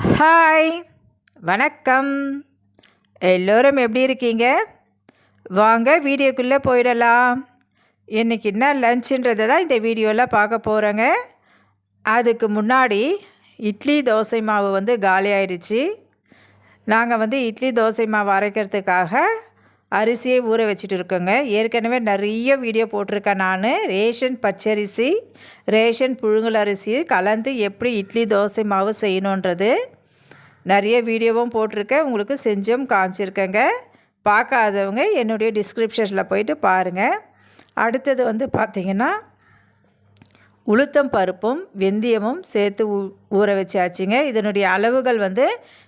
Hi, வணக்கம். எல்லோரும் எப்படி இருக்கீங்க? வாங்க வீடியோக்குள்ளே போயிடலாம். இன்றைக்கி என்ன லன்ச்சுன்றதை தான் இந்த வீடியோவில் பார்க்க போகிறேங்க. அதுக்கு முன்னாடி இட்லி தோசை மாவு காலி ஆயிடுச்சு. நாங்கள் இட்லி தோசை மாவு அரைக்கிறதுக்காக அரிசியை ஊற வச்சுட்டு இருக்கோங்க. ஏற்கனவே நிறைய வீடியோ போட்டிருக்கேன். நான் ரேஷன் பச்சரிசி, ரேஷன் புழுங்கல் அரிசி கலந்து எப்படி இட்லி தோசை மாவு செய்யணுன்றது நிறைய வீடியோவும் போட்டிருக்கேன். உங்களுக்கு செஞ்சும் காமிச்சிருக்கேங்க. பார்க்காதவங்க என்னுடைய டிஸ்கிரிப்ஷனில் போயிட்டு பாருங்கள். அடுத்தது பார்த்திங்கன்னா உளுத்தம் பருப்பும் வெந்தயமும் சேர்த்து ஊற வச்சாச்சுங்க. இதனுடைய அளவுகள்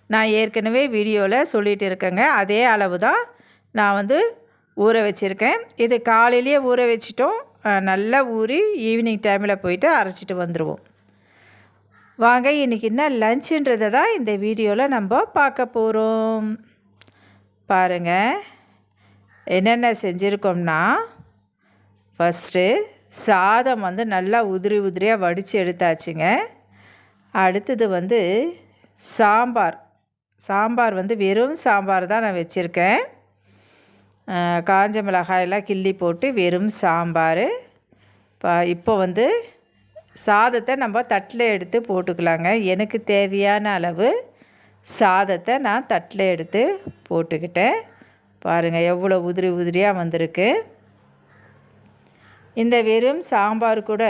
நான் ஏற்கனவே வீடியோவில் சொல்லிகிட்டு இருக்கேங்க. அதே அளவு தான் நான் ஊற வச்சுருக்கேன். இது காலையிலேயே ஊற வச்சிட்டோம். நல்லா ஊறி ஈவினிங் டைமில் போயிட்டு அரைச்சிட்டு வந்துடுவோம். வாங்க இன்றைக்கி என்ன லன்ச்சுன்றதை தான் இந்த வீடியோவில் நம்ம பார்க்க போகிறோம். பாருங்கள் என்னென்ன செஞ்சுருக்கோம்னா, ஃபஸ்ட்டு சாதம் நல்லா உதிரி உதிரியாக வடித்து எடுத்தாச்சுங்க. அடுத்தது சாம்பார் வெறும் சாம்பார் தான் நான் வச்சுருக்கேன். காஞ்ச மிளகாயெல்லாம் கிள்ளி போட்டு வெறும் சாம்பார். இப்போ சாதத்தை நம்ம தட்டில் எடுத்து போட்டுக்கலாங்க. எனக்கு தேவையான அளவு சாதத்தை நான் தட்டில் எடுத்து போட்டுக்கிட்டேன். பாருங்கள் எவ்வளோ உதிரி உதிரியாக வந்திருக்கு. இந்த வெறும் சாம்பார் கூட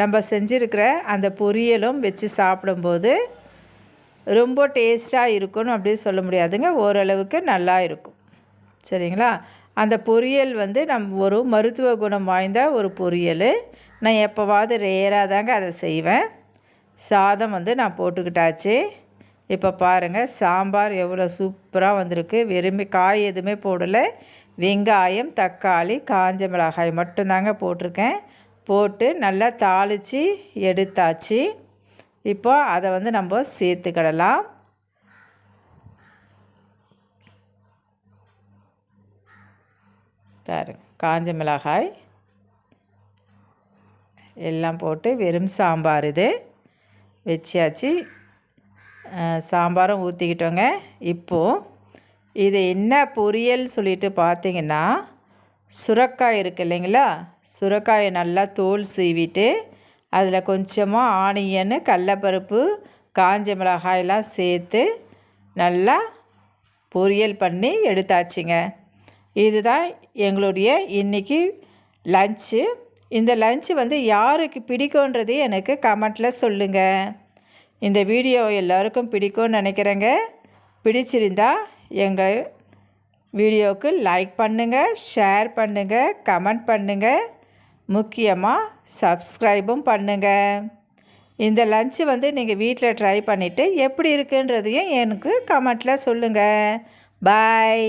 நம்ம செஞ்சுருக்கிற அந்த பொரியலும் வச்சு சாப்பிடும்போது ரொம்ப டேஸ்ட்டாக இருக்குன்னு அப்படியே சொல்ல முடியாதுங்க. ஓரளவுக்கு நல்லா இருக்கும். சரிங்களா? அந்த பொரியல் ஒரு மருத்துவ குணம் வாய்ந்த ஒரு பொரியல். நான் எப்போவாவது ரேராக தாங்க அதை செய்வேன். சாதம் நான் போட்டுக்கிட்டாச்சு. இப்போ பாருங்கள் சாம்பார் எவ்வளோ சூப்பராக வந்திருக்கு. வெறுமே காய் எதுவுமே போடலை. வெங்காயம், தக்காளி, காஞ்ச மிளகாய் மட்டும்தாங்க போட்டிருக்கேன். போட்டு நல்லா தாளித்து எடுத்தாச்சு. இப்போ அதை நம்ம சேர்த்துக்கிடலாம். பாருங்க காஞ்ச மிளகாய் எல்லாம் போட்டு வெறும் சாம்பார் இது வச்சியாச்சு. சாம்பாரும் ஊற்றிக்கிட்டோங்க. இப்போது இது என்ன பொரியல் சொல்லிட்டு பார்த்திங்கன்னா, சுரைக்காய் இருக்குது இல்லைங்களா? சுரைக்காயை நல்லா தோல் சீவிட்டு அதில் கொஞ்சமாக ஆனியன், கடலப்பருப்பு, காஞ்ச மிளகாயெல்லாம் சேர்த்து நல்லா பொரியல் பண்ணி எடுத்தாச்சுங்க. இதுதான் எங்களுடைய இன்றைக்கி லன்ச்சு. இந்த லன்ச்சு யாருக்கு பிடிக்கும்ன்றது எனக்கு கமெண்ட்டில் சொல்லுங்கள். இந்த வீடியோ எல்லாருக்கும் பிடிக்கும்னு நினைக்கிறேங்க. பிடிச்சிருந்தா எங்கள் வீடியோவுக்கு லைக் பண்ணுங்கள், ஷேர் பண்ணுங்கள், கமெண்ட் பண்ணுங்கள், முக்கியமாக சப்ஸ்கிரைபும் பண்ணுங்கள். இந்த லன்ச்சு நீங்கள் வீட்டில் ட்ரை பண்ணிவிட்டு எப்படி இருக்குன்றதையும் எனக்கு கமெண்ட்டில் சொல்லுங்கள். பாய்.